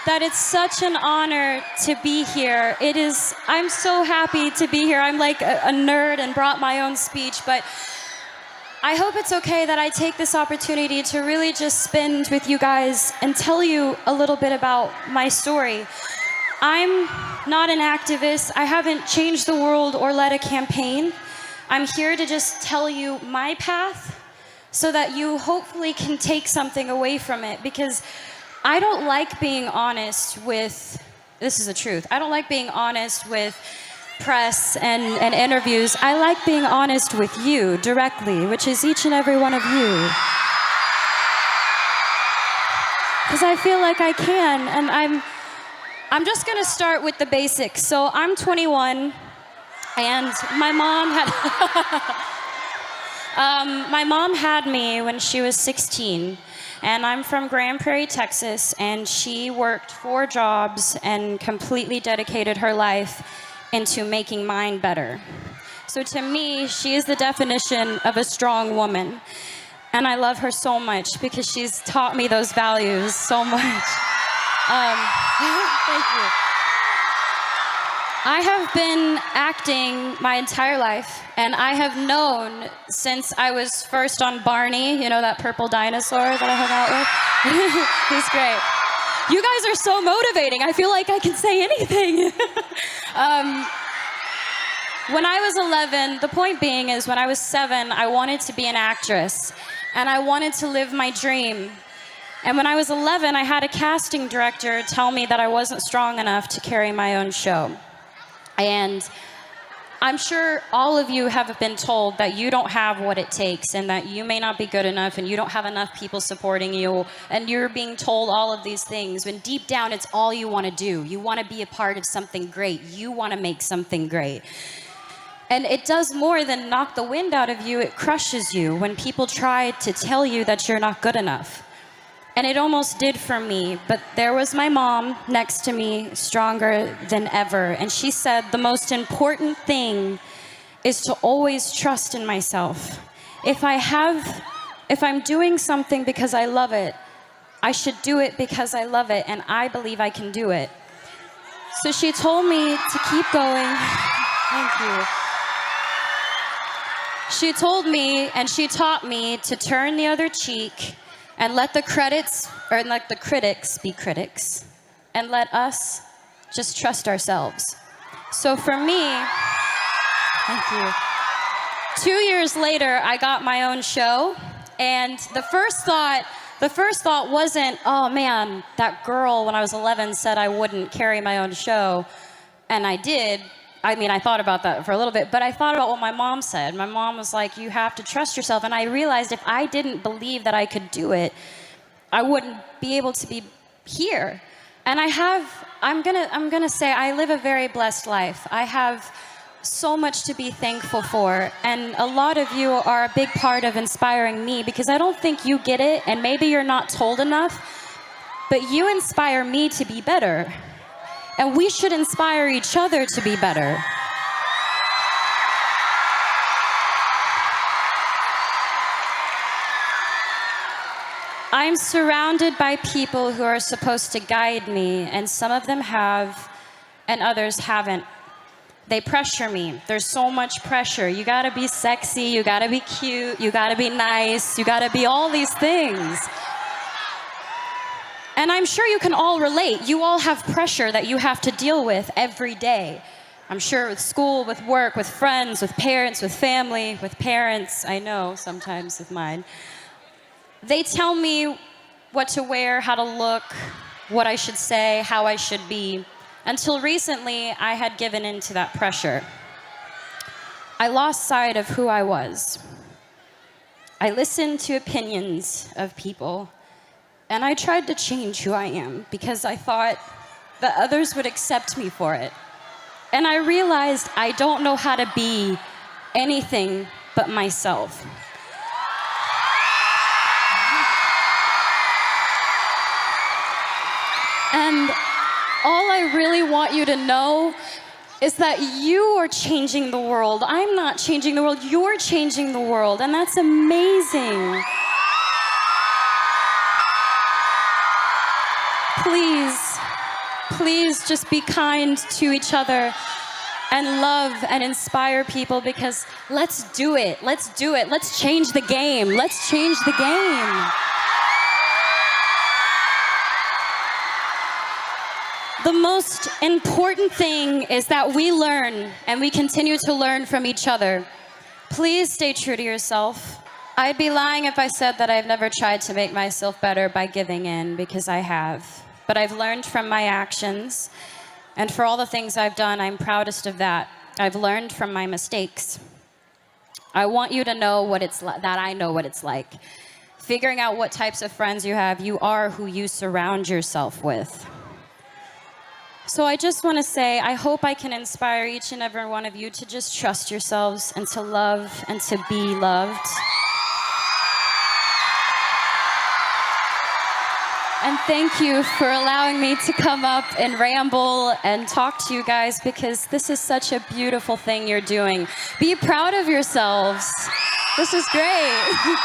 that it's such an honor to be here. I'm so happy to be here. I'm like a nerd and brought my own speech, but I hope it's okay that I take this opportunity to really just spend with you guys and tell you a little bit about my story. I'm not an activist. I haven't changed the world or led a campaign. I'm here to just tell you my path so that you hopefully can take something away from it, because I don't like being honest with, this is the truth, I don't like being honest with press and interviews. I like being honest with you directly, which is each and every one of you. Because I feel like I can, and I'm just gonna start with the basics. So I'm 21, and my mom had me when she was 16. And I'm from Grand Prairie, Texas, and she worked 4 jobs and completely dedicated her life into making mine better. So to me, she is the definition of a strong woman. And I love her so much because she's taught me those values so much. Thank you. I have been acting my entire life, and I have known since I was first on Barney, you know, that purple dinosaur that I hung out with? He's great. You guys are so motivating. I feel like I can say anything. When I was 11, the point being is when I was 7, I wanted to be an actress, and I wanted to live my dream. And when I was 11, I had a casting director tell me that I wasn't strong enough to carry my own show. And I'm sure all of you have been told that you don't have what it takes and that you may not be good enough and you don't have enough people supporting you, and you're being told all of these things when deep down it's all you want to do. You want to be a part of something great. You want to make something great. And it does more than knock the wind out of you. It crushes you when people try to tell you that you're not good enough. And it almost did for me, but there was my mom next to me, stronger than ever. And she said, the most important thing is to always trust in myself. If I'm doing something because I love it, I should do it because I love it, and I believe I can do it. So she told me to keep going. Thank you. She told me, and she taught me to turn the other cheek and let the critics be critics, and let us just trust ourselves. So for me, thank you. 2 years later, I got my own show, and the first thought wasn't, oh man, that girl when I was 11 said I wouldn't carry my own show, and I did. I mean, I thought about that for a little bit, but I thought about what my mom said. My mom was like, you have to trust yourself. And I realized if I didn't believe that I could do it, I wouldn't be able to be here. And I'm gonna say I live a very blessed life. I have so much to be thankful for. And a lot of you are a big part of inspiring me, because I don't think you get it, and maybe you're not told enough, but you inspire me to be better. And we should inspire each other to be better. I'm surrounded by people who are supposed to guide me, and some of them have, and others haven't. They pressure me. There's so much pressure. You gotta be sexy, you gotta be cute, you gotta be nice, you gotta be all these things. And I'm sure you can all relate. You all have pressure that you have to deal with every day. I'm sure with school, with work, with friends, with parents, with family, with parents, I know sometimes with mine. They tell me what to wear, how to look, what I should say, how I should be. Until recently, I had given in to that pressure. I lost sight of who I was. I listened to opinions of people, and I tried to change who I am because I thought that others would accept me for it. And I realized I don't know how to be anything but myself. And all I really want you to know is that you are changing the world. I'm not changing the world, you're changing the world, and that's amazing. Please, please just be kind to each other and love and inspire people, because let's do it. Let's do it. Let's change the game. Let's change the game. The most important thing is that we learn and we continue to learn from each other. Please stay true to yourself. I'd be lying if I said that I've never tried to make myself better by giving in, because I have. But I've learned from my actions, and for all the things I've done, I'm proudest of that. I've learned from my mistakes. I want you to know what it's like, that I know what it's like. Figuring out what types of friends you have, you are who you surround yourself with. So I just want to say, I hope I can inspire each and every one of you to just trust yourselves and to love and to be loved. And thank you for allowing me to come up and ramble and talk to you guys, because this is such a beautiful thing you're doing. Be proud of yourselves. This is great.